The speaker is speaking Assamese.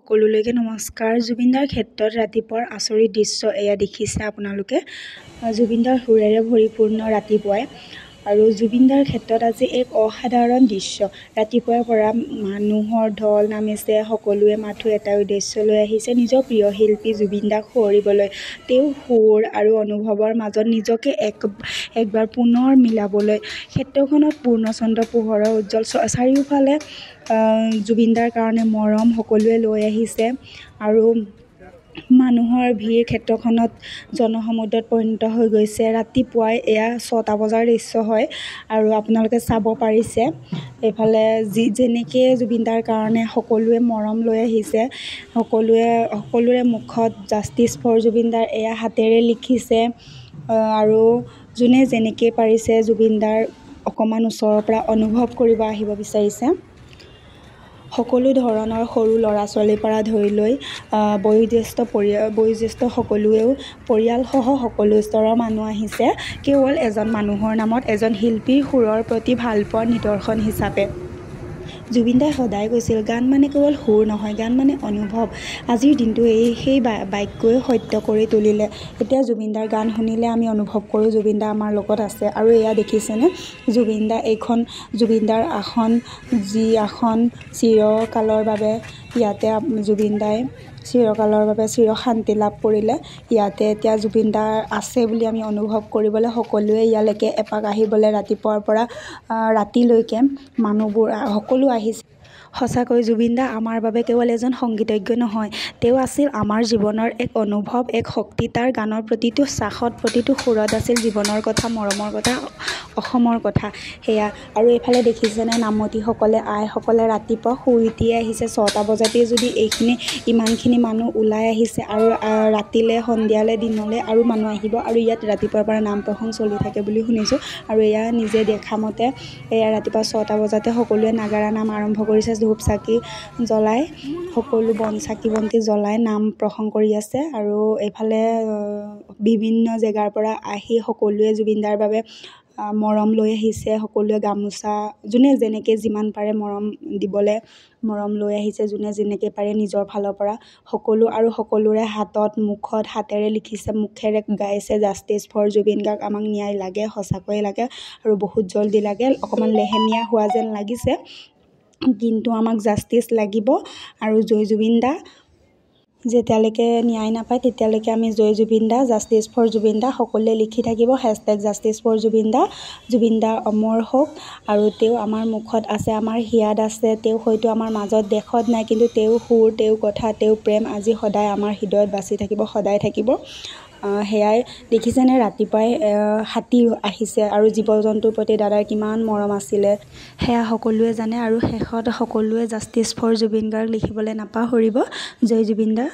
সকলোলৈকে নমস্কাৰ। জুবিনদাৰ ক্ষেত্ৰত ৰাতিপুৱাৰ আচৰিত দৃশ্য এয়া দেখিছে আপোনালোকে। জুবিনদাৰ সুৰেৰে পৰিপূৰ্ণ ৰাতিপুৱাই আৰু জুবিনদাৰ ক্ষেত্ৰত আজি এক অসাধাৰণ দৃশ্য। ৰাতিপুৱাৰ পৰা মানুহৰ ঢল নামিছে, সকলোৱে মাথো এটা উদ্দেশ্য লৈ আহিছে নিজৰ প্ৰিয় শিল্পী জুবিনদাক সোঁৱৰিবলৈ। তেওঁৰ সুৰ আৰু অনুভৱৰ মাজত নিজকে একবাৰ পুনৰ মিলাবলৈ। ক্ষেত্ৰখনত পূৰ্ণচন্দ্ৰ পোহৰৰ উজ্জ্বল চাৰিওফালে জুবিনদাৰ কাৰণে মৰম সকলোৱে লৈ আহিছে আৰু মানুহৰ ভিৰ ক্ষেত্ৰখনত জনসমুদ্ৰত পৰিণত হৈ গৈছে। ৰাতিপুৱাই এয়া 6টা বজাৰ দৃশ্য হয় আৰু আপোনালোকে চাব পাৰিছে এইফালে যেনেকৈ জুবিনদাৰ কাৰণে সকলোৱে মৰম লৈ আহিছে। সকলোৰে মুখত জাষ্টিছ ফৰ জুবিনদাৰ এয়া হাতেৰে লিখিছে আৰু যোনে যেনেকৈ পাৰিছে জুবিনদাৰ অকণমান ওচৰৰ পৰা অনুভৱ কৰিব আহিব বিচাৰিছে। সকলো ধৰণৰ সৰু ল'ৰা ছোৱালীৰ পৰা ধৰি লৈ বয়োজ্যেষ্ঠ সকলোৱেও পৰিয়ালসহ সকলো স্তৰৰ মানুহ আহিছে কেৱল এজন মানুহৰ নামত, এজন শিল্পীৰ সুৰৰ প্ৰতি ভালপোৱাৰ নিদৰ্শন হিচাপে। জুবিনদাই সদায় কৈছিল গান মানে কেৱল সুৰ নহয়, গান মানে অনুভৱ। আজিৰ দিনটো সেই বাক্যই সত্য কৰি তুলিলে। এতিয়া জুবিনদাৰ গান শুনিলে আমি অনুভৱ কৰোঁ জুবিনদা আমাৰ লগত আছে। আৰু এয়া দেখিছেনে জুবিনদাৰ আসন, যি আসন চিৰকালৰ বাবে ইয়াতে জুবিনদাই চিৰকালৰ বাবে চিৰ শান্তি লাভ কৰিলে। ইয়াতে এতিয়া জুবিনদাৰ আছে বুলি আমি অনুভৱ কৰিবলৈ সকলোৱে ইয়ালৈকে এপাক আহিবলৈ ৰাতিপুৱাৰ পৰা ৰাতিলৈকে মানুহবোৰ সকলো আহিছে। সঁচাকৈ জুবিনদা আমাৰ বাবে কেৱল এজন সংগীতজ্ঞ নহয়, তেওঁ আছিল আমাৰ জীৱনৰ এক অনুভৱ, এক শক্তি। তাৰ গানৰ প্ৰতিটো শ্বাসত, প্ৰতিটো সুৰত আছিল জীৱনৰ কথা, মৰমৰ কথা, অসমৰ কথা। সেয়া আৰু এইফালে দেখিছেনে নামতীসকলে, আইসকলে ৰাতিপুৱা শুই উঠিয়ে আহিছে। 6টা বজাতেই যদি ইমানখিনি মানুহ ওলাই আহিছে আৰু ৰাতিলৈ, সন্ধিয়ালৈ, দিনলৈ আৰু মানুহ আহিব আৰু ইয়াত ৰাতিপুৱাৰ পৰা নাম প্ৰসংগ চলি থাকে বুলি শুনিছোঁ। আৰু এয়া নিজে দেখা মতে এয়া ৰাতিপুৱা 6টা বজাতে সকলোৱে নাগাৰা নাম আৰম্ভ কৰিছে। ধূপ চাকি জ্বলাই, সকলো চাকি বন্তি জ্বলাই নাম প্ৰসংগ কৰি আছে। আৰু এইফালে বিভিন্ন জেগাৰ পৰা আহি সকলোৱে জুবিনদাৰ বাবে মৰম লৈ আহিছে। সকলোৱে গামোচা, যোনে যেনেকৈ যিমান পাৰে মৰম লৈ আহিছে, যোনে যেনেকৈ পাৰে নিজৰ ফালৰ পৰা সকলো। আৰু সকলোৰে হাতেৰে লিখিছে, মুখেৰে গাইছে জাষ্টিছ ফৰ জুবিন গাৰ্গ। আমাক ন্যায় লাগে, সঁচাকৈয়ে লাগে আৰু বহুত জলদি লাগে। অকণমান লেহেমীয়া হোৱা যেন লাগিছে, কিন্তু আমাক জাষ্টিছ লাগিব। আৰু জয় জুবিনদা, যেতিয়ালৈকে ন্যায় নাপায় তেতিয়ালৈকে আমি জয় জুবিনদা, জাষ্টিছ ফৰ জুবিনদা সকলোৱে লিখি থাকিব। #জাষ্টিছ ফৰ জুবিনদা। জুবিনদা অমৰ হওক আৰু তেওঁ আমাৰ মুখত আছে, আমাৰ হিয়াত আছে। তেওঁ হয়তো আমাৰ মাজত দেশত নাই, কিন্তু তেওঁৰ সুৰ, তেওঁৰ কথা, তেওঁৰ প্ৰেম আজি সদায় আমাৰ হৃদয়ত বাচি থাকিব, সদায় থাকিব। সেয়াই দেখিছেনে ৰাতিপুৱাই হাতী আহিছে আৰু জীৱ জন্তুৰ প্ৰতি দাদাৰ কিমান মৰম আছিলে সেয়া সকলোৱে জানে। আৰু শেষত সকলোৱে জাষ্টিছ ফৰ জুবিন গাৰ্গ লিখিবলৈ নাপাহৰিব। জয় জুবিনদা।